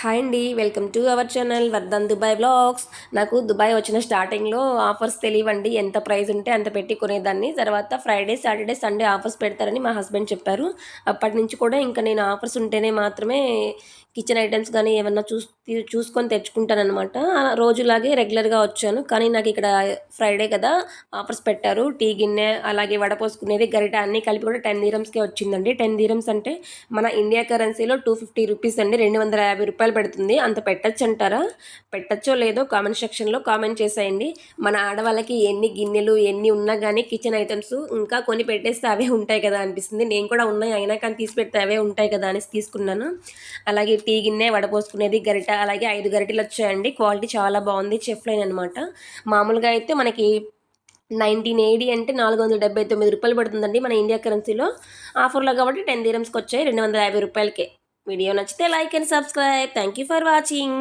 Hi అండి, welcome to our channel Vardhan Dubai blogs. నాకు Dubai వచ్చిన స్టార్టింగ్లో ఆఫర్స్ తెలియవండి. ఎంత ప్రైస్ ఉంటే అంత పెట్టి కొనేదాన్ని. తర్వాత ఫ్రైడే, సాటర్డే, సండే ఆఫర్స్ పెడతారని మా హస్బెండ్ చెప్పారు. అప్పటి నుంచి కూడా ఇంకా నేను ఆఫర్స్ ఉంటేనే మాత్రమే కిచెన్ ఐటమ్స్ కానీ ఏమన్నా చూసుకొని తెచ్చుకుంటానమాట. రోజులాగే రెగ్యులర్గా వచ్చాను. కానీ నాకు ఇక్కడ ఫ్రైడే కదా ఆఫర్స్ పెట్టారు. టీ గిన్నె, అలాగే వడపోసుకునేది, గరిట అన్నీ కలిపి కూడా 10 దీరమ్స్కే వచ్చిందండి. 10 దీరమ్స్ అంటే మన ఇండియా కరెన్సీలో 250 రూపీస్ అండి. 250 రూపాయలు పెడుతుంది. అంత పెట్టచ్చు అంటారా? పెట్టచ్చో లేదో కామెంట్ సెక్షన్లో కామెంట్ చేసేయండి. మన ఆడవాళ్ళకి ఎన్ని గిన్నెలు ఎన్ని ఉన్నా కానీ కిచెన్ ఐటమ్స్ ఇంకా కొని పెట్టేస్తే అవే ఉంటాయి కదా అనిపిస్తుంది. నేను కూడా ఉన్నాయి అయినా కానీ తీసి పెడితే అవే ఉంటాయి కదా అనేసి తీసుకున్నాను. అలాగే టీ గిన్నె, వడపోసుకునేది, గరిట, అలాగే 5 గరిటెలు వచ్చాయండి. క్వాలిటీ చాలా బాగుంది. చెఫ్ లైన్ అనమాట. మామూలుగా అయితే మనకి 1980 అంటే 479 రూపాయలు పడుతుందండి మన ఇండియా కరెన్సీలో. ఆఫర్లో కాబట్టి 10 దీరమ్స్కి వచ్చాయి 250 రూపాయలకే. వీడియో నచ్చితే like and subscribe. Thank you for watching.